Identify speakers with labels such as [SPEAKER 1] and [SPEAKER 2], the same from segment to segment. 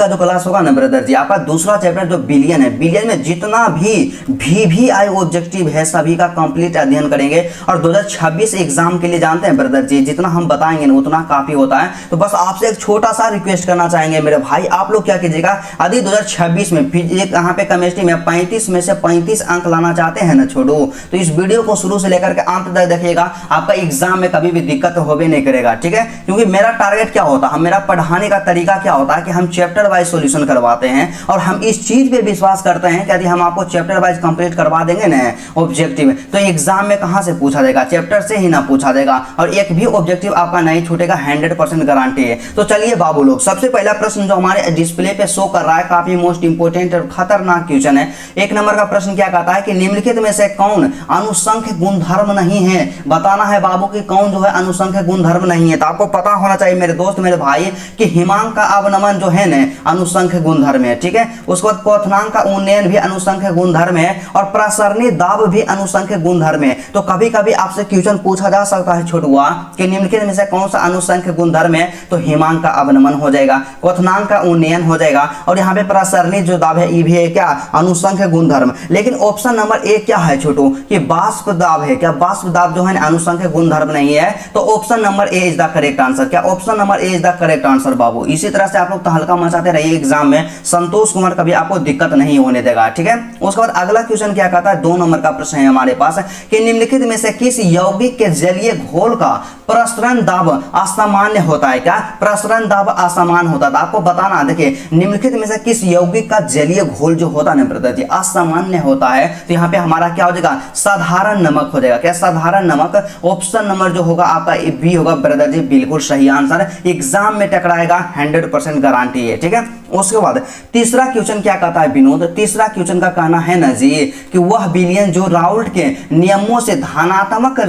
[SPEAKER 1] का जो क्लास होगा ना ब्रदर जी, आपका दूसरा चैप्टर जो बिलियन है, बिलियन में जितना भी आई ऑब्जेक्टिव है सभी का कंप्लीट अध्ययन करेंगे। और 2026 एग्जाम के लिए जानते हैं ब्रदर जी, जितना हम बताएंगे ना उतना काफी होता है। तो बस आपसे एक छोटा सा रिक्वेस्ट करना चाहेंगे मेरे भाई, आप लोग क्या कीजिएगा, यदि 2026 में यहाँ पे केमिस्ट्री में 35 में से 35 अंक लाना चाहते हैं ना छोड़ो, तो इस वीडियो को शुरू से लेकर के अंत तक देखिएगा, आपका एग्जाम में कभी भी दिक्कत होबे नहीं करेगा, ठीक है। क्योंकि मेरा टारगेट क्या होता है, मेरा पढ़ाने का तरीका क्या होता है कि हम चैप्टर वाइज सॉल्यूशन करवाते हैं। और हम इस चीज पे विश्वास करते हैं कि यदि हम आपको चैप्टर वाइज कंप्लीट करवा देंगे ना ऑब्जेक्टिव, तो एग्जाम में कहां से पूछा जाएगा, चैप्टर से ही ना पूछा जाएगा, और एक भी ऑब्जेक्टिव आपका नहीं छूटेगा, 100% गारंटी है। तो चलिए बाबू लोग, सबसे पहला प्रश्न जो हमारे डिस्प्ले पे शो कर रहा है, काफी मोस्ट इंपोर्टेंट और खतरनाक क्वेश्चन है। एक नंबर का प्रश्न क्या कहता है कि निम्नलिखित में से कौन अनुसंख्य गुणधर्म नहीं है। बताना है बाबू कि कौन जो है अनुसंख्य गुणधर्म नहीं है। तो आपको पता होना चाहिए मेरे दोस्त मेरे भाई कि हिमांक का अवनमन जो है ना अनुसंख्य गुणधर्म है, ठीक है। उसके बाद क्वथनांक का उन्नयन भी अनुसंख्य गुणधर्म है, और प्रसरणी दाब भी अनुसंख्य गुणधर्म है। तो कभी कभी आपसे क्वेश्चन पूछा जा सकता है छोटुआ कि निम्नलिखित में से कौन सा अनुसंख्य गुणधर्म है, तो हिमांक का अवनमन हो जाएगा, क्वथनांक का उन्नयन हो जाएगा, और यहाँ पे प्रसरणी जो दाब है ये भी है क्या, अनुसंख्य गुणधर्म। लेकिन ऑप्शन नंबर ए क्या है छोटू, कि बाष्प दाब है। क्या बाष्प दाब जो है अनुसंख्य गुणधर्म नहीं है, तो option number A is the correct answer. क्या option number A is the correct answer बाबू। इसी तरह से आप लोग तहलका मचाते रहिए एग्जाम में, संतोष कुमार कभी आपको दिक्कत नहीं होने देगा, ठीक है। उसके बाद अगला क्वेश्चन क्या कहता है, 2 नंबर का प्रश्न है हमारे पास कि निम्नलिखित में से किस यौगिक के जलीय घोल का प्रसरण दाब असामान्य होता है। क्या प्रसरण दाब असामान्य होता है। तो आपको बताना, देखिए निम्नलिखित में से किस यौगिक का जलीय घोल जो होता है ना ब्रदर जी असामान्य होता है। तो यहाँ पे हमारा क्या हो जाएगा, साधारण नमक हो जाएगा। क्या साधारण नमक। ऑप्शन नंबर जो होगा आपका बी होगा ब्रदर जी, बिल्कुल सही आंसर। एग्जाम में टकराएगा, 100% गारंटी है, ठीक है। उसके बाद तीसरा क्वेश्चन क्या कहता है विनोद, तीसरा क्वेश्चन का कहना है ना जी कि वह विलयन जो राउल्ट के नियमों से धनात्मक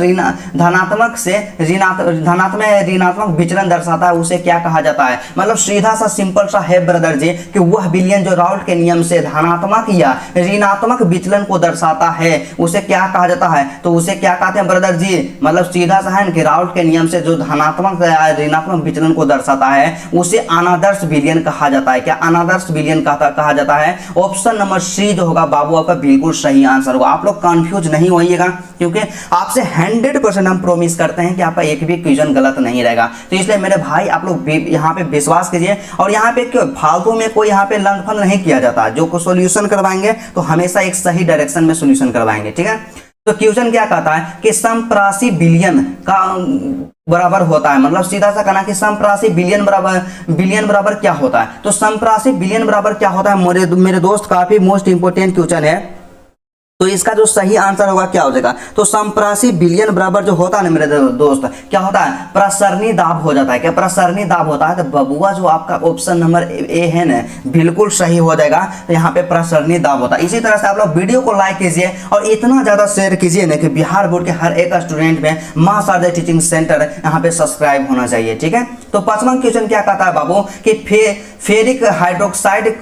[SPEAKER 1] ऋणात्मक विचलन दर्शाता है उसे क्या कहा जाता है। मतलब सीधा सा सिंपल सा है ब्रदर जी कि वह विलयन जो राउल्ट के नियम से धनात्मक या ऋणात्मक विचलन को दर्शाता है उसे क्या कहा जाता है। तो उसे क्या कहते हैं ब्रदर जी, मतलब सीधा सा है कि राउल्ट के नियम से जो धनात्मक या ऋणात्मक विचलन को दर्शाता है उसे अनादर्श विलयन कहा जाता है। क्या अनादर्श विलयन कहा जाता है। ऑप्शन नंबर सी जो होगा बाबू आपका बिल्कुल सही आंसर होगा। आप लोग कंफ्यूज नहीं होइएगा, क्योंकि आपसे 100% हम प्रॉमिस करते हैं कि आपका एक भी क्वेश्चन गलत नहीं रहेगा। तो इसलिए मेरे भाई आप लोग यहाँ पे विश्वास कीजिए, और यहाँ पे क्यों फालतू में कोई यहाँ पे लंफन नहीं किया जाता। जो सोल्यूशन करवाएंगे तो हमेशा एक सही डायरेक्शन में सोल्यूशन करवाएंगे, ठीक है। तो क्वेश्चन क्या कहता है कि समप्रासी बिलियन का बराबर होता है, मतलब सीधा सा कहना कि समप्रासी बिलियन बराबर क्या होता है। तो समप्रासी बिलियन बराबर क्या होता है मेरे दोस्त, काफी मोस्ट इंपोर्टेंट क्वेश्चन है। तो इसका जो सही आंसर होगा क्या हो जाएगा, तो समप्रासी बिलियन बराबर जो होता है ना मेरे दोस्त क्या होता है, प्रसरणी दाब हो जाता है। क्या प्रसरणी दाब होता है। तो बबुआ जो आपका ऑप्शन नंबर ए है ना बिल्कुल सही हो जाएगा। तो यहाँ पे प्रसरणी दाब होता है। इसी तरह से आप लोग वीडियो को लाइक कीजिए और इतना ज्यादा शेयर कीजिए ना कि बिहार बोर्ड के हर एक स्टूडेंट में मां शारदा टीचिंग सेंटर यहाँ पे सब्सक्राइब होना चाहिए, ठीक है। तो 5वां क्वेश्चन क्या कहता है बाबू कि फेरिक हाइड्रोक्साइड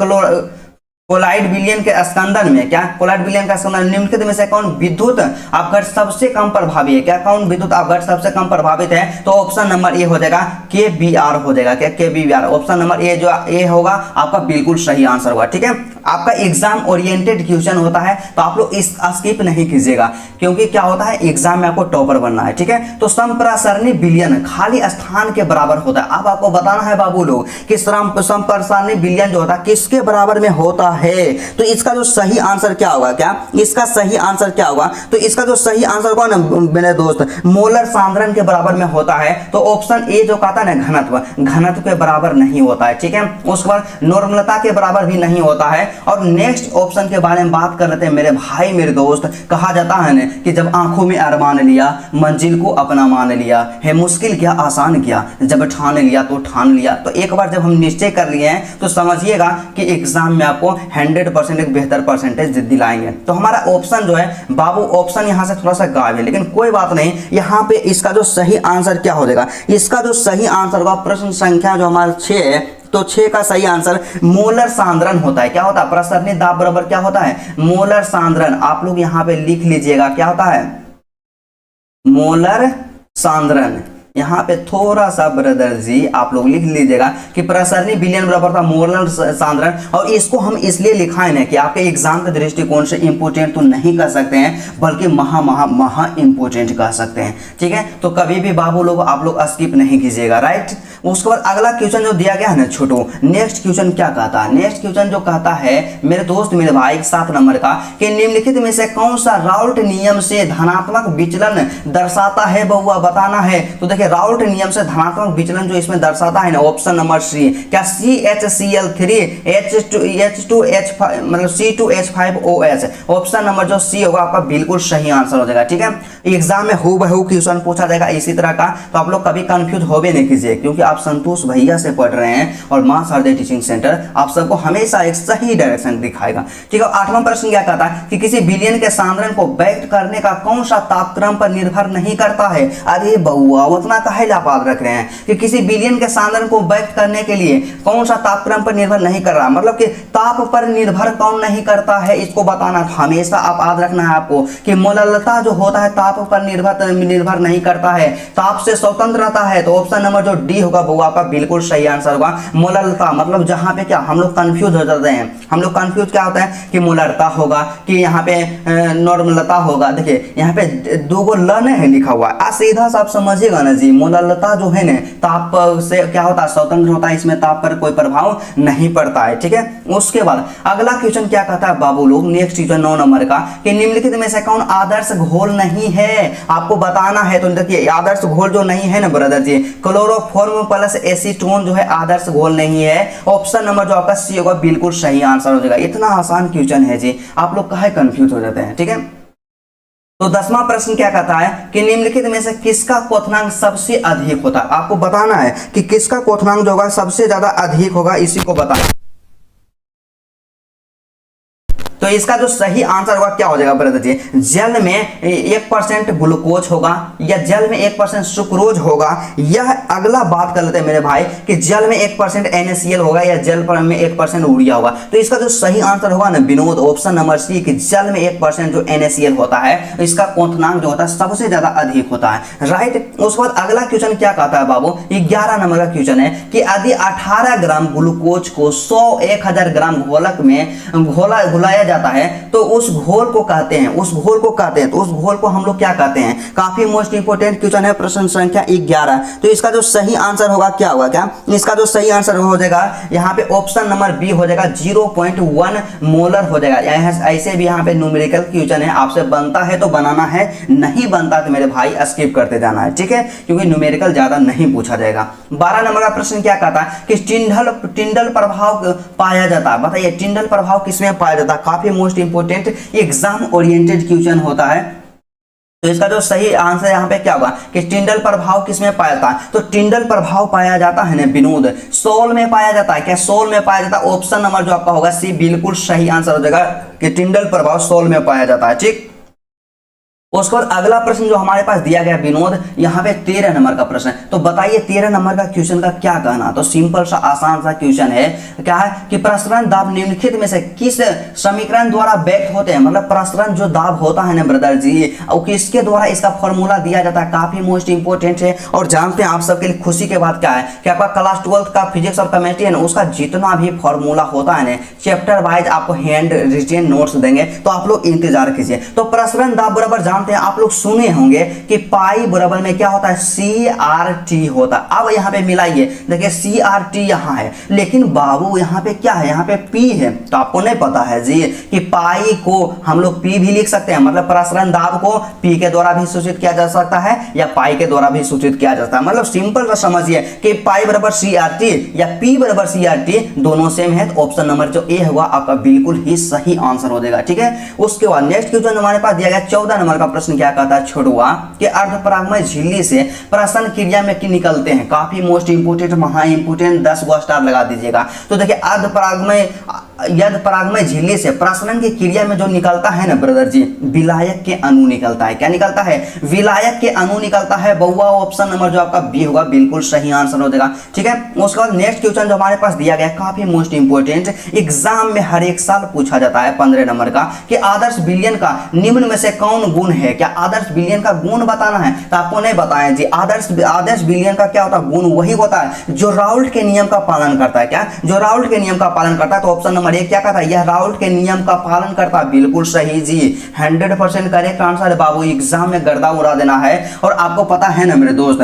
[SPEAKER 1] कोलाइड विलयन के स्कंदन में, क्या कोलाइड विलयन का स्कंदन निम्नलिखित में से कौन विद्युत अपघट सबसे कम प्रभावी है। क्या कौन विद्युत अपघट सबसे कम प्रभावित है। तो ऑप्शन नंबर ए हो जाएगा KBr हो जाएगा। क्या KBr। ऑप्शन नंबर ए जो ए होगा आपका बिल्कुल सही आंसर होगा, ठीक है। आपका एग्जाम ओरिएंटेड क्वेश्चन होता है तो आप लोग इस स्किप नहीं कीजिएगा, क्योंकि क्या होता है एग्जाम में आपको टॉपर बनना है, ठीक है। तो समप्रसारणी विलयन खाली स्थान के बराबर होता है। अब आपको बताना है बाबू लोग कि समप्रसारणी विलयन जो होता है किसके बराबर में होता है। तो इसका जो सही आंसर क्या होगा, क्या इसका सही आंसर क्या होगा। तो इसका जो सही आंसर होगा ना मेरे दोस्त मोलर सांद्रण के बराबर में होता है। तो ऑप्शन ए जो कहता है ना घनत्व के बराबर नहीं होता है, ठीक है। उसके बाद नॉर्मलता के बराबर भी नहीं होता है। और नेक्स्ट ऑप्शन के बारे में बात कर लेते हैं मेरे भाई मेरे दोस्त। कहा जाता है ना कि जब आंखों में अरमान लिया मंजिल को अपना मान लिया है, मुश्किल क्या आसान किया, जब ठान लिया तो ठान लिया। तो एक बार जब हम निश्चय कर लिए हैं तो समझिएगा कि एग्जाम में आपको 100% एक बेहतर परसेंटेज दिलाएंगे। तो हमारा ऑप्शन जो है बाबू ऑप्शन यहाँ से थोड़ा सा गायब है, लेकिन कोई बात नहीं। यहाँ पे इसका जो सही आंसर क्या हो जाएगा, इसका जो सही आंसर होगा प्रश्न संख्या जो हमारा 6 है, तो 6 का सही आंसर मोलर सांद्रण होता है। क्या होता है प्रसरणी दाब बराबर क्या होता है मोलर सांद्रण। आप लोग यहाँ पे लिख लीजिएगा क्या होता है मोलर सांद्रण। यहाँ पे थोड़ा सा ब्रदर जी आप लोग लिख लीजिएगा कि प्रसरणी विलयन बराबर था मोरलन सांद्रण, और इसको हम इसलिए लिखा है ना कि आपके एग्जाम के दृष्टिकोण से इंपोर्टेंट तो नहीं कर सकते हैं बल्कि महा महा महा इंपोर्टेंट कह सकते हैं। ठीक है, तो कभी भी बाबू लोग आप लोग स्किप नहीं कीजिएगा, राइट। उसके बाद अगला क्वेश्चन जो दिया गया है ना छोटू, नेक्स्ट क्वेश्चन क्या कहता है, नेक्स्ट क्वेश्चन जो कहता है मेरे दोस्त मेरे भाई 7 नंबर का कि निम्नलिखित में से कौन सा राउल्ट नियम से धनात्मक विचलन दर्शाता है बउआ बताना है। तो देखिए राउल्ट नियम से धनात्मक विचलन जो इसमें दर्शाता है ना, ऑप्शन नंबर सी, क्या CHCl3 H2H5 मतलब C2H5OH, ऑप्शन नंबर जो सी होगा आपका बिल्कुल सही आंसर हो जाएगा। ठीक है, एग्जाम में हूबहू क्वेश्चन पूछा जाएगा इसी तरह का, तो आप लोग कभी कंफ्यूज हो भी नहीं कीजिए क्योंकि आप संतोष भैया से पढ़ रहे हैं और मां शारदे टीचिंग सेंटर आप सबको हमेशा एक सही डायरेक्शन दिखाएगा। ठीक है, 8वां प्रश्न क्या कहता है कि किसी विलयन के सांद्रण को व्यक्त करने का कौन सा तापक्रम पर निर्भर नहीं करता है। अरे बउआ उतना काहे याद रख रहे हैं कि किसी विलयन के सांद्रण को व्यक्त करने के लिए कौन सा तापक्रम पर निर्भर नहीं कर रहा, मतलब कि ताप पर निर्भर कौन नहीं करता है इसको बताना। हमेशा आप याद रखना है आपको कि मोललता जो होता है ताप पर निर्भर नहीं करता है, ताप से स्वतंत्र रहता है। तो ऑप्शन नंबर जो डी होगा वो आपका बिल्कुल सही आंसर होगा। मोललता मतलब जहां पे क्या हम लोग कंफ्यूज हो जाते हैं, हम लोग कंफ्यूज क्या होता है कि मोलरता होगा कि यहाँ पे नॉर्मलता होगा। देखिए यहाँ पे 2 गो ल है लिखा हुआ है, सीधा सा आप समझिएगा ना जी। मोललता जो है ना ताप से क्या होता है स्वतंत्र होता है, इसमें ताप पर कोई प्रभाव नहीं पड़ता है। ठीक है, उसके बाद अगला क्वेश्चन क्या कहता है बाबू लोग, नेक्स्ट क्वेश्चन 9 नंबर का कि निम्नलिखित में से कौन आदर्श घोल नहीं है आपको बताना है। तो देखिए आदर्श घोल जो नहीं है ना ब्रदर जी, क्लोरोफॉर्म प्लस एसीटोन जो है आदर्श घोल नहीं है। ऑप्शन नंबर जो आपका सी होगा बिल्कुल सही आंसर हो जाएगा। इतना आसान क्वेश्चन है जी, आप लोग काहे कंफ्यूज हो जाते हैं। ठीक है, तो 10वां प्रश्न क्या कहता है कि निम्नलिखित में से किसका क्वथनांक सबसे अधिक होता है। आपको बताना है कि किसका क्वथनांक जो होगा सबसे ज्यादा अधिक होगा, इसी को बताना। तो इसका जो सही आंसर होगा क्या हो जाएगा ब्रदर जी, जल में 1% ग्लूकोज होगा या जल में 1% सुक्रोज होगा। यह अगला बात कर लेते हैं मेरे भाई कि जल में 1% NaCl होगा या जल में 1% यूरिया होगा। तो इसका जो सही आंसर होगा ना विनोद, ऑप्शन नंबर सी कि जल में 1% जो NaCl होता है इसका क्वथनांक जो होता है सबसे ज्यादा अधिक होता है, राइट। उसके बाद अगला क्वेश्चन क्या कहता है बाबू, 11 नंबर का क्वेश्चन है कि यदि 18 ग्राम ग्लूकोज को 100-1000 ग्राम घोलक में घुलाया जाता है तो उस घोल को कहते हैं, उस घोल को कहते हैं, तो उस घोल को हम लोग क्या कहते हैं। काफी मोस्ट इंपोर्टेंट क्वेश्चन है, प्रश्न संख्या 11। तो इसका जो सही आंसर होगा क्या होगा, क्या इसका जो सही आंसर हो जाएगा यहाँ पे ऑप्शन नंबर बी हो जाएगा, 0.1 मोलर हो जाएगा। ऐसे भी यहाँ पे न्यूमेरिकल क्वेश्चन है, आपसे बनता है तो बनाना है, नहीं बनता तो मेरे भाई स्किप करते जाना है। ठीक है, क्योंकि न्यूमेरिकल ज्यादा नहीं पूछा जाएगा। 12 नंबर का प्रश्न क्या कहता है कि टिंडल प्रभाव पाया जाता है। बताइए टिंडल प्रभाव किसमें पाया जाता है, काफी most important exam oriented question होता है। तो इसका जो सही आंसर यहाँ पे क्या होगा कि टिंडल प्रभाव किसमें पाया जाता है। तो टिंडल प्रभाव पाया जाता है ना विनोद, सोल में पाया जाता है। क्या सोल में पाया जाता है, ऑप्शन नंबर जो आपका होगा सी बिल्कुल सही आंसर हो जाएगा कि टिंडल प्रभाव सोल में पाया जाता है। ठीक, उसके बाद अगला प्रश्न जो हमारे पास दिया गया विनोद, यहाँ पे 13 नंबर का प्रश्न। तो बताइए 13 नंबर का क्वेश्चन का क्या कहना। तो सिंपल सा आसान सा क्वेश्चन है, क्या है कि प्रसरण दाब निम्नलिखित में से किस समीकरण द्वारा व्यक्त होते हैं। मतलब प्रसरण जो दाब होता है ना ब्रदर जी, और किसके द्वारा इसका फॉर्मूला दिया जाता है, काफी मोस्ट इंपोर्टेंट है। और जानते हैं आप सबके लिए खुशी के बात क्या है कि आपका क्लास 12 का फिजिक्स और केमिस्ट्री है ना, उसका जितना भी फॉर्मूला होता है ना चैप्टर वाइज आपको हैंड रिटेन नोट्स देंगे, तो आप लोग इंतजार कीजिए। तो प्रसरण दाब बराबर आप लोग सुने होंगे कि पाई बराबर में क्या होता है, CRT होता है। अब यहाँ पे मिलाइए, देखिए CRT यहाँ है, लेकिन बाबू यहाँ पे क्या है, यहाँ पे P है। तो आपको नहीं पता है जी कि पाई को हम लोग P भी लिख सकते हैं, मतलब प्रसरण दाब को P के द्वारा भी सूचित किया जा सकता है या पाई के द्वारा भी सूचित किया जाता है। मतलब सिंपल समझिए कि पाई बराबर CRT या P बराबर CRT दोनों सेम है। तो ऑप्शन नंबर जो ए हुआ आपका बिल्कुल ही सही आंसर हो जाएगा। ठीक है, उसके बाद नेक्स्ट क्वेश्चन हमारे पास दिया गया 14 नंबर का प्रश्न क्या कहता है छोड़ुआ कि अर्धपरागमय झिल्ली से प्रसन क्रिया में निकलते हैं। काफी मोस्ट इंपोर्टेंट, महा इंपोर्टेंट, 10 गो स्टार लगा दीजिएगा। तो देखिए अर्धपरागमय यद परागमय झिल्ली से प्रसरण की क्रिया में जो निकलता है ना ब्रदर जी, विलायक के अणु निकलता है। क्या निकलता है? विलायक के अणु निकलता है बउआ। ऑप्शन नंबर जो आपका बी होगा बिल्कुल सही आंसर हो जाएगा। ठीक है, उसके बाद नेक्स्ट क्वेश्चन जो हमारे पास दिया गया काफी मोस्ट इंपोर्टेंट, एग्जाम में हर एक साल पूछा जाता है 15 नंबर का, कि आदर्श विलयन का निम्न में से कौन गुण है? क्या आदर्श विलयन का गुण बताना है? तो आपको नहीं बताएं जी। आदर्श विलयन का क्या होता है? गुण वही होता है जो राउल्ट के नियम का पालन करता है। क्या? जो राउल्ट के नियम का पालन करता है। तो ऑप्शन नंबर एक क्या कहता है? यह राउल्ट के नियम का पालन करता है। बिल्कुल सही जी, 100% करेक्ट आंसर है बाबू। एग्जाम में गर्दा उड़ा देना है। और आपको पता है ना मेरे दोस्त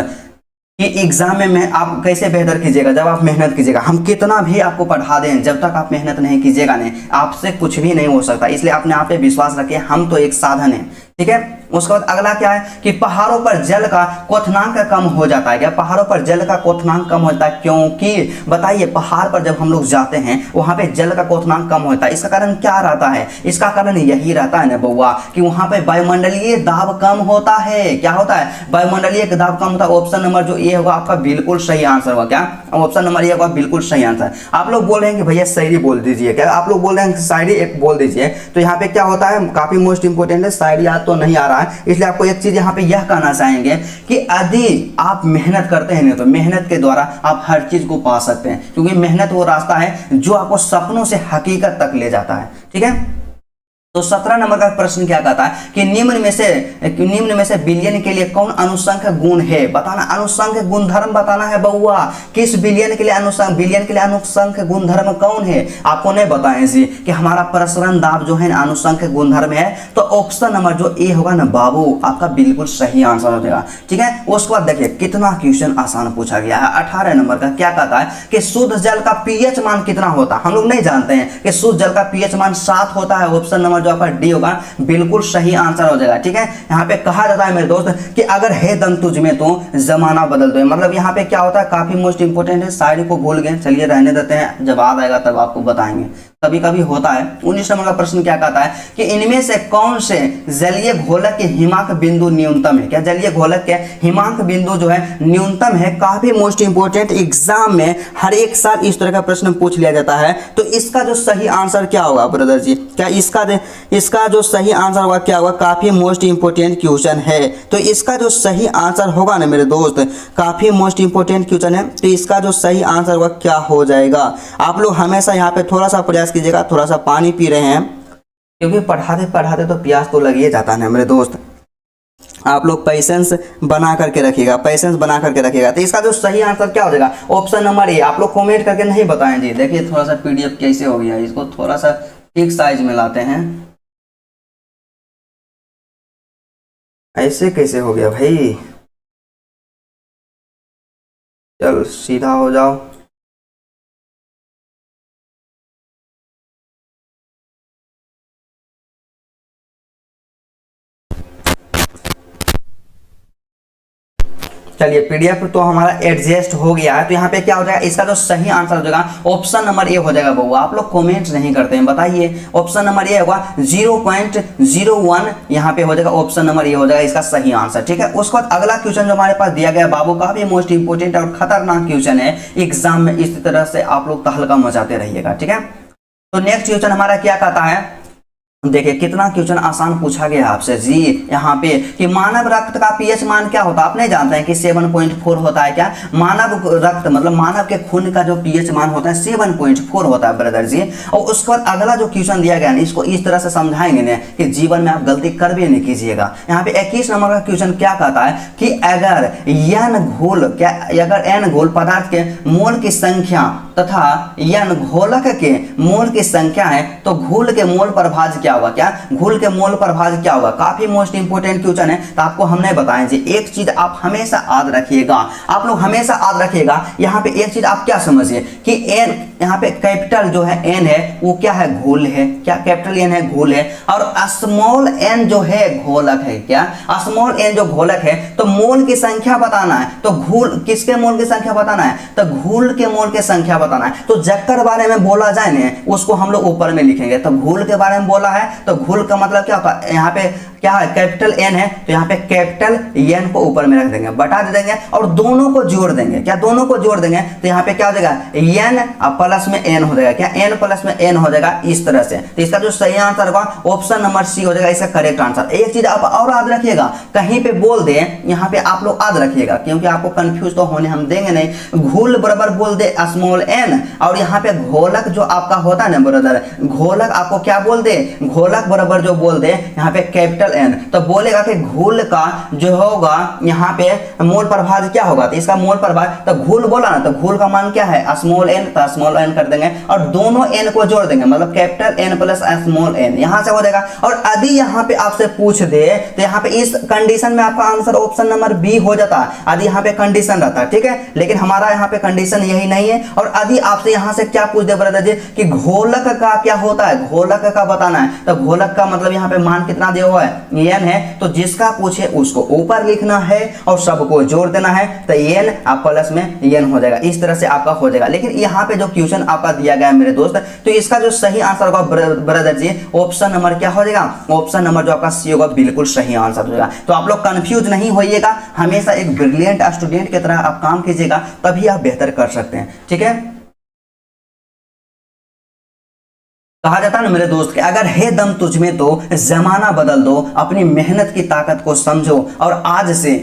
[SPEAKER 1] कि एग्जाम में आप कैसे बेहतर कीजिएगा? जब आप मेहनत कीजिएगा। हम कितना भी आपको पढ़ा दें, जब तक आप मेहनत नहीं कीजिएगा नहीं, आपसे कुछ भी नहीं हो सकता। इसलिए अपने आप पे विश्वास रखिए, हम तो एक साधन है। ठीक है, उसके बाद अगला क्या है कि पहाड़ों पर जल का क्वथनांक कम हो जाता है। क्या? पहाड़ों पर जल का क्वथनांक कम होता है क्योंकि बताइए, पहाड़ पर जब हम लोग जाते हैं वहां पे जल का क्वथनांक कम होता है। इसका कारण क्या रहता है? इसका कारण यही रहता है ना बउआ कि वहां पे वायुमंडलीय दाब कम होता है। क्या होता है? वायुमंडलीय दाब कम होता है। ऑप्शन नंबर जो ए होगा आपका बिल्कुल सही आंसर होगा। क्या? ऑप्शन नंबर ए होगा बिल्कुल सही आंसर। आप लोग बोल रहे हैं कि भैया शायरी बोल दीजिए। क्या आप लोग बोल रहे हैं कि शायरी एक बोल दीजिए? तो यहाँ पे क्या होता है, काफी मोस्ट इंपोर्टेंट है, शायरी याद तो नहीं आ रहा है, इसलिए आपको एक चीज यहाँ पे यह कहना चाहेंगे कि यदि आप मेहनत करते हैं ना, तो मेहनत के द्वारा आप हर चीज को पा सकते हैं, क्योंकि मेहनत वो रास्ता है जो आपको सपनों से हकीकत तक ले जाता है। ठीक है, तो 17 नंबर का प्रश्न क्या कहता है कि निम्न में से विलयन के लिए कौन अनुसंख्य गुण है? बताना, अनुसंख्य गुणधर्म बताना है बउआ। किस विलयन के लिए अनुसंख्य गुणधर्म कौन है? आपको नहीं बताएं जी कि हमारा प्रसरण दाब जो है ना अनुसंख्य गुणधर्म है। तो ऑप्शन नंबर जो ए होगा ना बाबू, आपका बिल्कुल सही आंसर हो जाएगा। ठीक है, उसके बाद देखिए कितना क्वेश्चन आसान पूछा गया है। 18 नंबर का क्या कहता है कि शुद्ध जल का पीएच मान कितना होता है? हम लोग नहीं जानते हैं कि शुद्ध जल का पीएच मान 7 होता है। ऑप्शन नंबर जो आपका डी होगा बिल्कुल सही आंसर हो जाएगा। ठीक है, यहाँ पे कहा जाता है मेरे दोस्त कि अगर है दम तुझ में तो जमाना बदल दो। मतलब यहाँ पे क्या होता है, काफी मोस्ट इंपोर्टेंट है। शायरी को भूल गए, चलिए रहने देते हैं, जब याद आएगा तब आपको बताएंगे। कभी कभी होता है। 19 नंबर का प्रश्न क्या कहता है कि इनमें से कौन से जलीय घोलक के हिमांक बिंदु न्यूनतम है? क्या जलीय घोलक के हिमांक बिंदु जो है न्यूनतम है? काफी मोस्ट इंपोर्टेंट, एग्जाम में हर एक साल इस तरह का प्रश्न पूछ लिया जाता है। तो इसका जो सही आंसर क्या होगा ब्रदर जी? क्या इसका जो सही आंसर होगा क्या होगा? काफी मोस्ट इंपोर्टेंट क्वेश्चन है। तो इसका जो सही आंसर होगा ना मेरे दोस्त, काफी मोस्ट इंपोर्टेंट क्वेश्चन है। तो इसका जो सही आंसर होगा क्या हो जाएगा? आप लोग हमेशा यहाँ पे थोड़ा सा प्रयास कीजिएगा। थोड़ा सा पानी पी रहे हैं क्योंकि पढ़ाते पढ़ाते तो प्यास तो लग ही जाता है मेरे दोस्त। आप लोग पेशेंस बना करके रखिएगा, पेशेंस बना करके रखिएगा। तो इसका जो सही आंसर क्या हो जाएगा? ऑप्शन नंबर ए। आप लोग कमेंट करके नहीं बताएं जी। देखिए थोड़ा सा पीडीएफ कैसे हो गया, इसको थोड़ा सा ठीक साइज में लाते हैं। ऐसे कैसे हो गया भाई? चल सीधा हो जाओ। चलिए पीडीएफ तो हमारा एडजस्ट हो गया है। तो यहाँ पे क्या हो जाएगा? इसका जो सही आंसर हो जाएगा ऑप्शन नंबर ए हो जाएगा बउआ। आप लोग कमेंट नहीं करते हैं, बताइए। ऑप्शन नंबर ए होगा 0.01 यहाँ पे हो जाएगा। ऑप्शन नंबर ए हो जाएगा इसका सही आंसर। ठीक है, उसके बाद अगला क्वेश्चन जो हमारे पास दिया गया बाबू, काफी मोस्ट इंपोर्टेंट और खतरनाक क्वेश्चन है। एग्जाम में इस तरह से आप लोग तहलका मचाते रहिएगा। ठीक है, तो नेक्स्ट क्वेश्चन हमारा क्या कहता है? देखिए कितना क्वेश्चन आसान पूछा गया आपसे जी यहाँ पे कि मानव रक्त का पीएच मान क्या होता है? आप नहीं जानते हैं कि 7.4 होता है। क्या? मानव रक्त मतलब मानव के खून का जो पीएच मान होता है 7.4 होता है ब्रदर जी। और उसके बाद अगला जो क्वेश्चन दिया गया है इसको इस तरह से समझाएंगे ना कि जीवन में आप गलती कर भी नहीं कीजिएगा। यहाँ पे 21 नंबर का क्वेश्चन क्या कहता है कि अगर एन घोल पदार्थ के मोल की संख्या तथा एन घोलक के मोल की संख्या है तो घोल के मोल प्रभाज्य क्या होगा? क्या? घोल के मोल प्रभाज्य क्या होगा? काफी मोस्ट इंपोर्टेंट क्वेश्चन है। तो आपको हम नहीं बताएं जी। एक चीज आप हमेशा याद रखिएगा, आप लोग हमेशा याद रखिएगा। यहाँ पे एक चीज आप क्या समझिए कि एन, यहाँ पे कैपिटल जो है एन है वो क्या है? घोल है। क्या? कैपिटल एन है घोल है, और स्मॉल एन जो है घोलक है। क्या? स्मॉल एन जो घोलक है। तो मोल की संख्या बताना है, तो घोल किसके मोल की संख्या बताना है? तो घोल के मोल की संख्या बताना है। तो जक्कर बारे में बोला जाए ना उसको हम लोग ऊपर में लिखेंगे। तो घोल के बारे में बोला है तो घोल का मतलब क्या होता है? यहाँ पे क्या है, कैपिटल एन है, तो यहाँ पे कैपिटल एन को ऊपर में रख देंगे, बटा दे देंगे और दोनों को जोड़ देंगे। क्या, दोनों को जोड़ देंगे तो यहाँ पे क्या हो जाएगा, एन प्लस में एन हो जाएगा। क्या, एन प्लस में एन हो जाएगा इस तरह से। तो इसका जो सही आंसर होगा ऑप्शन नंबर सी हो जाएगा इसका करेक्ट आंसर। एक चीज आप और याद रखिएगा, कहीं पे बोल दे यहाँ पे आप लोग याद रखिएगा, क्योंकि आपको कंफ्यूज तो होने हम देंगे नहीं। घोल बराबर बोल दे स्मॉल एन, और यहाँ पे घोलक जो आपका होता है ना ब्रदर, घोलक आपको क्या बोल दे, घोलक बराबर जो बोल दे यहाँ पे कैपिटल एन, तो बोलेगा कि घोल का जो होगा यहाँ पे मोल प्रभाव क्या होगा, तो इसका मोल प्रभाव, तो घोल बोला ना, तो घोल का मान क्या है स्मॉल एन, तो स्मॉल एन कर देंगे और दोनों एन को जोड़ देंगे, मतलब capital N plus small N, यहां से हो जाएगा। और यदि यहाँ पे आपसे पूछ दे तो यहाँ पे इस कंडीशन में आपका आंसर ऑप्शन नंबर बी हो जाता है, यदि यहाँ पे कंडीशन रहता है, ठीक है। लेकिन हमारा यहाँ पे कंडीशन यही नहीं है। और यदि आपसे यहाँ से क्या पूछ दे ब्रदर जी कि घोलक का क्या होता है, घोलक का बताना है, तो घोलक का मतलब यहाँ पे मान कितना दिया हुआ है, एन है, तो जिसका पूछे उसको ऊपर लिखना है और सबको जोड़ देना है, तो एन आप प्लस में एन हो जाएगा, इस तरह से आपका हो जाएगा। लेकिन यहाँ पे जो क्वेश्चन आपका दिया गया है मेरे दोस्त, तो इसका जो सही आंसर होगा ब्रदर जी ऑप्शन नंबर क्या हो जाएगा, ऑप्शन नंबर जो आपका सी होगा बिल्कुल सही आंसर होगा। तो आप लोग कंफ्यूज नहीं होइएगा, हमेशा एक ब्रिलियंट स्टूडेंट की तरह आप काम कीजिएगा, तभी आप बेहतर कर सकते हैं, ठीक है। कहा जाता है ना मेरे दोस्त कि अगर है दम तुझ में तो जमाना बदल दो, अपनी मेहनत की ताकत को समझो और आज से,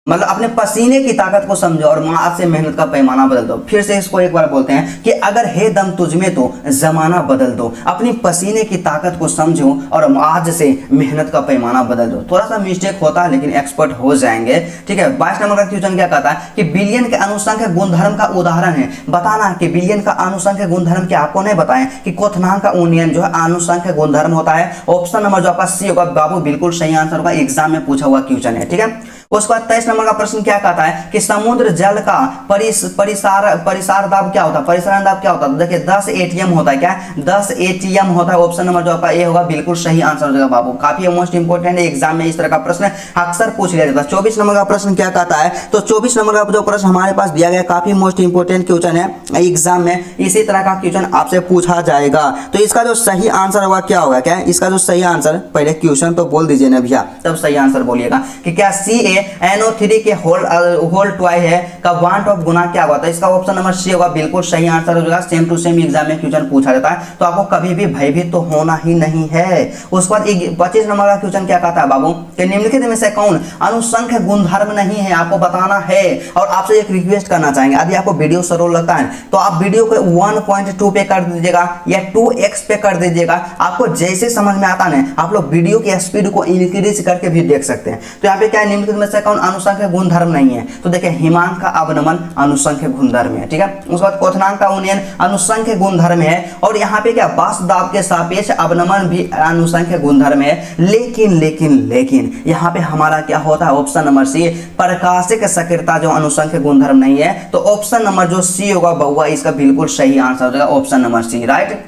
[SPEAKER 1] मतलब अपने पसीने की ताकत को समझो और आज से मेहनत का पैमाना बदल दो। फिर से इसको एक बार बोलते हैं कि अगर है दम तुझ में तो जमाना बदल दो, अपनी पसीने की ताकत को समझो और आज से मेहनत का पैमाना बदल दो। थोड़ा सा मिस्टेक होता है लेकिन एक्सपर्ट हो जाएंगे, ठीक है। 22 नंबर का क्वेश्चन क्या कहता है कि बिलियन के अनुसंख्यक गुणधर्म का उदाहरण है, बताना कि बिलियन का अनुसंख्यक गुणधर्म क्या, आपको नहीं बताएं कि क्वथनांक यूनियन जो है अनुसंख्यक गुणधर्म होता है। ऑप्शन नंबर जो आपका सी होगा बाबू बिल्कुल सही आंसर होगा, एग्जाम में पूछा हुआ क्वेश्चन है, ठीक है। उसके बाद 23 नंबर का प्रश्न क्या कहता है कि समुद्र जल का परिसार दाब क्या होता है, परिसरण दाब क्या होता है, तो देखिए 10 एटीएम होता है। क्या, 10 एटीएम होता है। ऑप्शन नंबर जो आपका ए होगा बिल्कुल सही आंसर हो जाएगा बाबू, काफी मोस्ट इंपोर्टेंट है, एग्जाम में इस तरह का प्रश्न अक्सर पूछ लिया जाता है। 24 नंबर का प्रश्न क्या कहता है, तो 24 नंबर का जो प्रश्न हमारे पास दिया गया काफी मोस्ट इंपोर्टेंट क्वेश्चन है, एग्जाम में इसी तरह का क्वेश्चन आपसे पूछा जाएगा। तो इसका जो सही आंसर होगा क्या होगा, क्या इसका जो सही आंसर, पहले क्वेश्चन तो बोल दीजिए ना भैया, तब सही आंसर बोलिएगा कि क्या CaNO3 के होल टॉय है का वांट ऑफ गुना क्या होता है, इसका ऑप्शन नंबर सी होगा बिल्कुल सही आंसर हो जाएगा। सेम टू सेम एग्जाम में क्वेश्चन पूछा जाता है, तो आपको कभी भी भयभीत तो होना ही नहीं है। उसके बाद 25 नंबर का क्वेश्चन क्या कहता है बाबू कि निम्नलिखित में से कौन अनुसंख्य गुणधर्म नहीं है, आपको बताना है। और आपसे एक रिक्वेस्ट करना चाहेंगे, यदि आपको वीडियो सरल लगता है तो आप वीडियो को 1.2 पे कर दीजिएगा या 2x पे कर दीजिएगा, आपको जैसे समझ में आता है आप लोग वीडियो की स्पीड को इंक्रीज करके भी देख सकते हैं। तो यहाँ पे क्या है, निम्नलिखित में से कौन अनुसंख्य गुणधर्म नहीं है, तो देखिए हिमांक का अवनमन अनुसंख्य गुणधर्म है, ठीक है। उसके बाद क्वथनांक का उन्नयन अनुसंख्य गुणधर्म है, और यहाँ पे क्या वाष्प दाब के सापेक्ष अवनमन भी अनुसंख्य गुणधर्म है। लेकिन यहाँ पे हमारा क्या होता है, ऑप्शन नंबर सी प्रकाशिक सक्रियता जो अनुसंख्य गुणधर्म नहीं है, तो ऑप्शन नंबर जो सी होगा बहुआ इसका बिल्कुल सही आंसर हो जाएगा, ऑप्शन नंबर सी, राइट।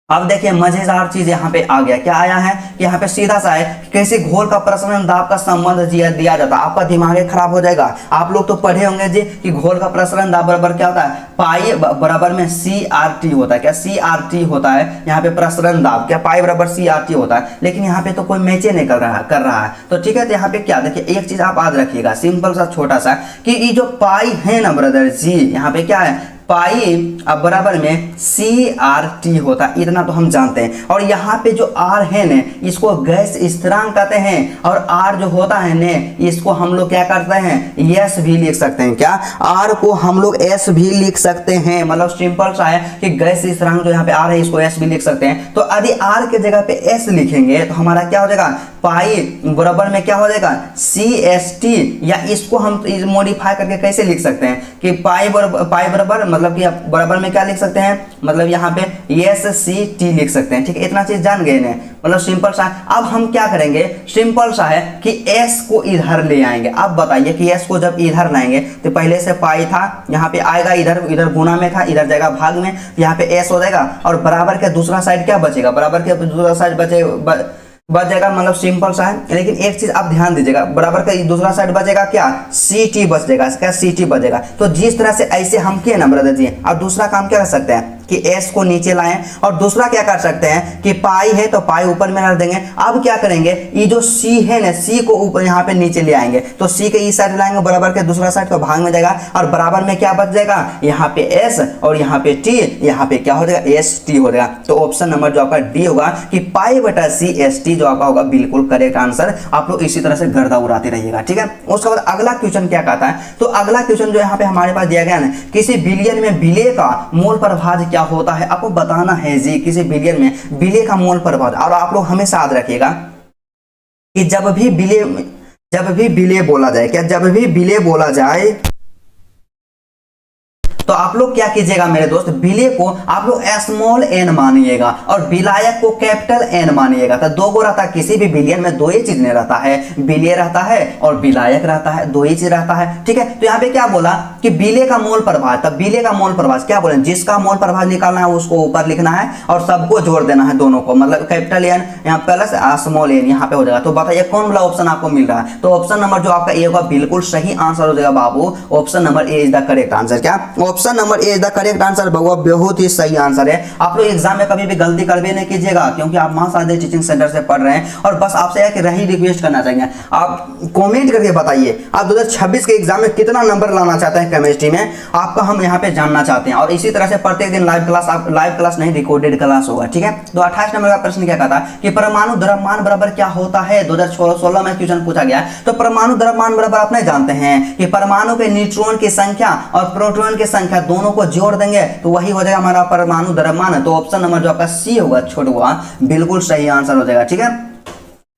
[SPEAKER 1] अब देखिए मजेदार चीज यहाँ पे आ गया, क्या आया है कि यहाँ पे सीधा सा है कि कैसे घोल का प्रसरण दाब का संबंध दिया जाता है। आपका दिमाग खराब हो जाएगा, आप लोग तो पढ़े होंगे जी कि घोल का प्रसरण दाब बराबर क्या होता है, पाई बराबर में CRT होता है। क्या CRT होता है यहाँ पे प्रसरण दाब, क्या पाई बराबर CRT होता है। लेकिन यहाँ पे तो कोई मैचे नहीं कर रहा है, तो ठीक है। तो यहाँ पे क्या देखिए एक चीज आप याद रखिएगा, सिंपल सा छोटा सा, कि ये जो पाई है ना ब्रदर जी, यहाँ पे क्या है पाई अब बराबर में CRT होता है, इतना तो हम जानते हैं। और यहाँ पे जो R है ने इसको गैस स्थिरांक कहते हैं, और R जो होता है ने इसको हम लोग क्या करते हैं, S भी लिख सकते हैं। क्या, R को हम लोग S भी लिख सकते हैं, मतलब सिंपल सा है कि गैस स्थिरांक जो यहाँ पे R है इसको S भी लिख सकते हैं। तो यदि R के जगह पे S लिखेंगे तो हमारा क्या हो जाएगा, पाई बराबर में क्या हो जाएगा CST, या इसको हम मॉडिफाई करके कैसे लिख सकते हैं कि पाई बराबर मतलब कि बराबर में क्या लिख सकते हैं, मतलब यहाँ पे SCT लिख सकते हैं, ठीक है। इतना चीज जान गए ना, मतलब सिंपल सा। अब हम क्या करेंगे, सिंपल सा है कि S को इधर ले आएंगे। अब बताइए कि S को जब इधर लाएंगे तो पहले से पाई था, यहाँ पे आएगा इधर गुना में था, इधर जाएगा भाग में, यहाँ पे S हो जाएगा, और बराबर के दूसरा साइड क्या बचेगा, बराबर के दूसरा साइड बच जाएगा, मतलब सिंपल सा है। लेकिन एक चीज आप ध्यान दीजिएगा, बराबर का दूसरा साइड बचेगा क्या, CT बच जाएगा, क्या CT बचेगा। तो जिस तरह से ऐसे हम किए ना ब्रदर जी, अब दूसरा काम क्या कर सकते हैं कि s को नीचे लाएं, और दूसरा क्या कर सकते हैं कि पाई है तो पाई ऊपर में रख देंगे। अब क्या करेंगे, ये जो c है ना, c को ऊपर यहाँ पे नीचे ले आएंगे, तो c के इस साइड लाएंगे बराबर के, दूसरा साइड तो भाग में जाएगा, और बराबर में क्या बच जाएगा, यहाँ पे s और यहाँ पे t, यहाँ पे क्या हो जाएगा, एस टी हो जाएगा। तो ऑप्शन नंबर जो आपका डी होगा कि पाई बटा सी एस टी जो आपका होगा बिल्कुल करेक्ट आंसर। आप लोग इसी तरह से गर्दा उड़ाते रहिएगा, ठीक है। उसके बाद अगला क्वेश्चन क्या कहता है, तो अगला क्वेश्चन जो यहाँ पे हमारे पास दिया गया है, किसी बिलियन में विलय का मोल प्रभाज क्या होता है, आपको बताना है जी, किसी बिलियन में विलय का मोल प्रभाज। और आप लोग हमेशा याद रखिएगा कि जब भी विलय बोला जाए, क्या जब भी विलय बोला जाए तो आप लोग क्या कीजिएगा मेरे दोस्त, विलय को आप लोग स्मॉल एन मानिएगा और विलायक को कैपिटल एन मानिएगा। तो दो गो रहता है, किसी भी बिलियन में दो ही चीज नहीं रहता है, विलय रहता है और विलायक रहता है, दो ही चीज रहता है, ठीक है। तो यहाँ पे क्या बोला कि विलय का मोल प्रभाज, तब विलय का मोल प्रभाज क्या बोले, जिसका मोल प्रभाज निकालना है उसको ऊपर लिखना है और सबको जोड़ देना है दोनों को, मतलब कैपिटल एन यहाँ प्लस स्मॉल एन यहाँ पे हो जाएगा। तो बताइए कौन वाला ऑप्शन आपको मिल रहा है, तो ऑप्शन नंबर जो आपका ए होगा बिल्कुल सही आंसर हो जाएगा बाबू। Option number A is the correct answer. क्या option number A is the correct answer बाबू, बहुत ही सही आंसर है। आप लोग एग्जाम में कभी भी गलती करबे नहीं कीजिएगा, क्योंकि आप मां शारदे टीचिंग सेंटर से पढ़ रहे हैं। और बस आपसे है कि रही रिक्वेस्ट करना चाहिए, आप कमेंट करके बताइए आप 2026 के एग्जाम में कितना नंबर लाना चाहते हैं केमिस्ट्री में, आपका हम यहाँ पे जानना चाहते हैं। और इसी तरह से प्रत्येक दिन लाइव क्लास, आप लाइव क्लास नहीं रिकॉर्डेड क्लास होगा, ठीक है। तो 28 नंबर का प्रश्न क्या कहता है कि परमाणु द्रव्यमान बराबर क्या होता है, 2016 में क्वेश्चन पूछा गया। तो परमाणु द्रव्यमान बराबर आप नहीं जानते हैं कि परमाणु के न्यूट्रॉन की संख्या और प्रोटॉन की संख्या दोनों को जोड़ देंगे तो वही हो जाएगा हमारा परमाणु द्रव्यमान। तो ऑप्शन नंबर जो आपका सी होगा छोटुआ बिल्कुल सही आंसर हो जाएगा, ठीक है।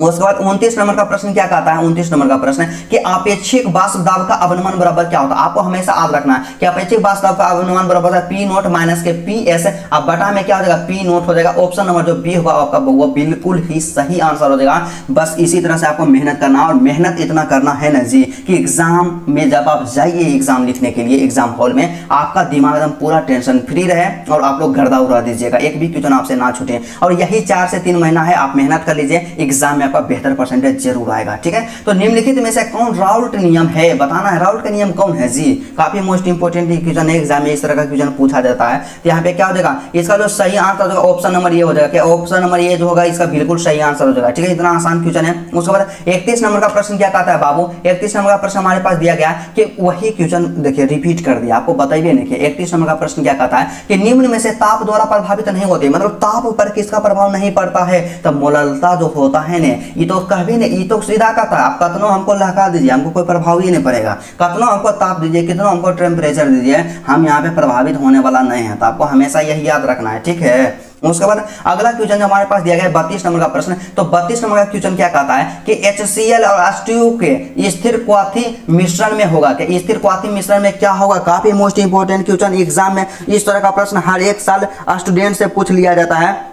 [SPEAKER 1] उसके बाद 29 नंबर का प्रश्न क्या कहता है, 29 नंबर का प्रश्न कि आपेक्षिक वाष्प दाब का अवनमन बराबर क्या होता है। आपको हमेशा याद रखना है कि आपेक्षिक वाष्प दाब का अवनमन बराबर है पी नोट माइनस के पी एस, अब बटा में क्या हो जाएगा, पी नोट हो जाएगा। ऑप्शन नंबर जो बी होगा आपका वो बिल्कुल ही सही आंसर हो जाएगा। बस इसी तरह से आपको मेहनत करना, और मेहनत इतना करना है ना जी कि एग्जाम में जब आप जाइए एग्जाम लिखने के लिए एग्जाम हॉल में, आपका दिमाग एकदम पूरा टेंशन फ्री रहे और आप लोग गर्दा उड़ा दीजिएगा, एक भी क्वेश्चन आपसे ना छूटे। और यही 4 से 3 महीना है, आप मेहनत कर लीजिए, एग्जाम में आपका बेहतर परसेंटेज जरूर आएगा, ठीक है। तो निम्नलिखित में से कौन राउल्ट नियम है, बताना है राउल्ट का नियम कौन है जी। काफी मोस्ट इंपोर्टेंट क्वेश्चन है, एग्जाम में इस तरह का क्वेश्चन पूछा जाता है। तो यहाँ पे क्या हो जाएगा, इसका जो सही आंसर होगा ऑप्शन नंबर ये हो जाएगा, क्या ऑप्शन नंबर ये जो होगा इसका बिल्कुल सही आंसर हो जाएगा, ठीक है। इतना आसान क्वेश्चन है। उसके बाद 31 नंबर का प्रश्न क्या कहता है बाबू, 31 नंबर का प्रश्न हमारे पास दिया गया कि वही क्वेश्चन देखिए रिपीट कर दिया, आपको बताइए नहीं कि 31 नंबर का प्रश्न क्या कहता है कि निम्न में से ताप द्वारा प्रभावित नहीं होती, मतलब ताप पर किसका प्रभाव नहीं पड़ता है, तो मोललता जो होता है ने, ये तो कभी नहीं, ये तो सीधा कहता है आप कतनो हमको लहका दीजिए, हमको कोई प्रभाव ही नहीं पड़ेगा, कतनो हमको ताप दीजिए, कितना हमको टेम्परेचर दीजिए, हम यहाँ पे प्रभावित होने वाला नहीं है। तो आपको हमेशा यही याद रखना है, ठीक है। उसके बाद अगला क्वेश्चन जो हमारे पास दिया गया है 32 नंबर का प्रश्न, तो 32 नंबर का क्वेश्चन क्या कहता है कि HCl और H2O के स्थिर क्वाथी मिश्रण में होगा, कि स्थिर क्वाथी मिश्रण में क्या होगा। काफी मोस्ट इंपोर्टेंट क्वेश्चन, एग्जाम में इस तरह का प्रश्न हर एक साल स्टूडेंट से पूछ लिया जाता है।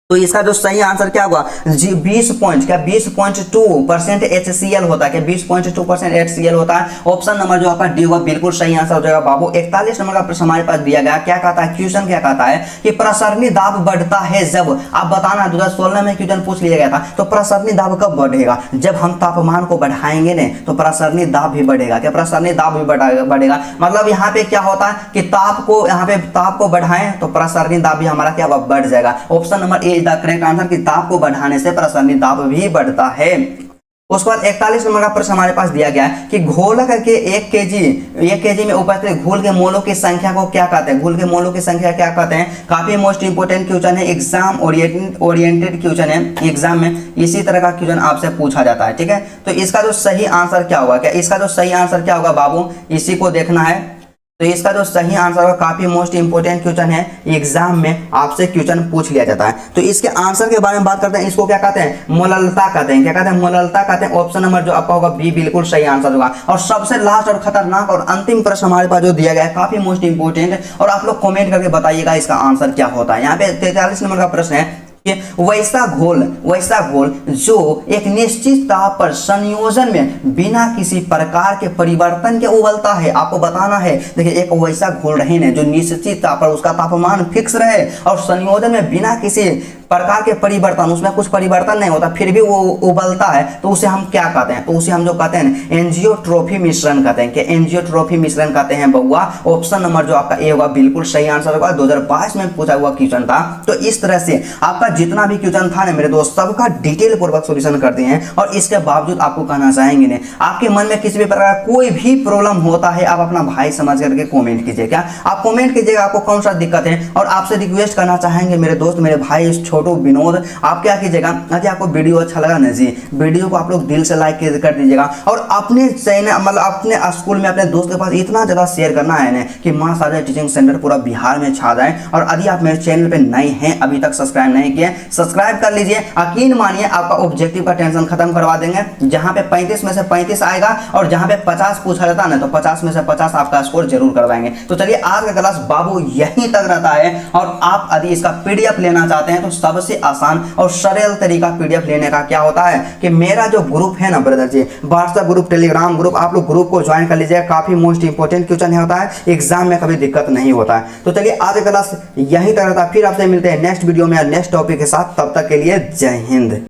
[SPEAKER 1] तो इसका जो सही आंसर क्या होगा, 20.2% HCl होता है, 20.2% HCl होता है। ऑप्शन नंबर जो आपका डी होगा बिल्कुल सही आंसर हो जाएगा बाबू। 41 नंबर का प्रश्न हमारे पास दिया गया, क्या कहता है क्वेश्चन क्या कहता है कि प्रसरणी दाब बढ़ता है जब, आप बताना 2016 में क्वेश्चन पूछ लिया गया था। तो प्रसरणी दाब कब बढ़ेगा, जब हम तापमान को बढ़ाएंगे ने तो प्रसरणी दाब भी बढ़ेगा, क्या प्रसरणी दाब भी बढ़ेगा। मतलब यहाँ पे क्या होता है कि ताप को, यहाँ पे ताप को बढ़ाएं तो प्रसरणी दाब भी हमारा क्या बढ़ जाएगा। Option number A the correct answer कि ताप को बढ़ाने से प्रसरणी दाब भी बढ़ता है। उसके बाद 41 नंबर का प्रश्न हमारे पास दिया गया है कि घोलक के 1 केजी में उपस्थित घोल के मोलों की संख्या को क्या कहते हैं, घोल के मोलों की संख्या क्या कहते हैं। काफी मोस्ट इंपोर्टेंट क्वेश्चन है, एग्जाम ओरिएंटेड क्वेश्चन है, एग्जाम में इसी तरह का क्वेश्चन आपसे पूछा जाता है, ठीक है। तो इसका जो सही आंसर क्या होगा, क्या इसका जो सही आंसर क्या होगा बाबू, इसी को देखना है। तो इसका जो सही आंसर होगा, काफी मोस्ट इंपोर्टेंट क्वेश्चन है, एग्जाम में आपसे क्वेश्चन पूछ लिया जाता है। तो इसके आंसर के बारे में बात करते हैं, इसको क्या कहते हैं, मोललता कहते हैं, क्या कहते हैं, मोललता कहते हैं। ऑप्शन नंबर जो आपका होगा बी बिल्कुल सही आंसर होगा। और सबसे लास्ट और खतरनाक और अंतिम प्रश्न हमारे पास जो दिया गया है, काफी मोस्ट इंपोर्टेंट, और आप लोग कमेंट करके बताइएगा इसका आंसर क्या होता है। यहाँ पे 43 नंबर का प्रश्न है, वैसा घोल जो एक निश्चित ताप पर संयोजन में बिना किसी प्रकार के परिवर्तन के उबलता है। आपको बताना है, देखिए एक वैसा घोल रहे ना जो निश्चित ताप पर उसका तापमान फिक्स रहे और संयोजन में बिना किसी प्रकार के परिवर्तन, उसमें कुछ परिवर्तन नहीं होता फिर भी वो उबलता है, तो उसे हम क्या कहते हैं? तो उसे हम जो कहते हैं एंजियोट्रोफी मिश्रण कहते हैं। कि एंजियोट्रोफी मिश्रण कहते हैं बउआ। ऑप्शन नंबर जो आपका ए होगा बिल्कुल सही आंसर होगा। 2022 में पूछा हुआ क्वेश्चन था। तो इस तरह से आपका जितना भी क्वेश्चन था ना मेरे दोस्त, सबका डिटेल पूर्वक सॉल्यूशन करते हैं और इसके बावजूद आपको कहना चाहेंगे नहीं, आपके मन में किसी भी प्रकार कोई भी प्रॉब्लम होता है आप अपना भाई समझ करके कमेंट कीजिए। क्या आप कमेंट कीजिएगा आपको कौन सा दिक्कत है, और आपसे रिक्वेस्ट करना चाहेंगे मेरे दोस्त, मेरे भाई छोटू विनोद, आप क्या कीजिएगा, यदि आपको वीडियो अच्छा लगा ना जी, वीडियो को आप लोग दिल से लाइक कर दीजिएगा और अपने चैनल मतलब अपने स्कूल में अपने दोस्त के पास इतना ज्यादा शेयर करना है ना कि मां साजा टीचिंग सेंटर पूरा बिहार में छा जाए। और यदि आप मेरे चैनल पे नए हैं, अभी तक सब्सक्राइब नहीं किए, सब्सक्राइब कर लीजिए। यकीन मानिए आपका ऑब्जेक्टिव का टेंशन खत्म करवा देंगे। जहां पे 35 में से 35 आएगा और जहां पे 50 पूछा जाता है ना, तो 50 में से 50 आपका स्कोर जरूर करवाएंगे। तो चलिए आज का क्लास बाबू यहीं तक रहता है। और आप यदि इसका पीडीएफ लेना चाहते हैं तो सबसे आसान और सरल तरीका पीडीएफ लेने का क्या होता है कि मेरा जो ग्रुप है ना ब्रदर जी, व्हाट्सएप ग्रुप, टेलीग्राम ग्रुप, आप लोग ग्रुप को ज्वाइन कर लीजिए। काफी मोस्ट इंपोर्टेंट क्वेश्चन होता है, एग्जाम में कभी दिक्कत नहीं होता है। तो चलिए आज का क्लास यहीं तक रहता है। फिर आपसे मिलते हैं नेक्स्ट वीडियो में नेक्स्ट टॉपिक के साथ। तब तक के लिए जय हिंद।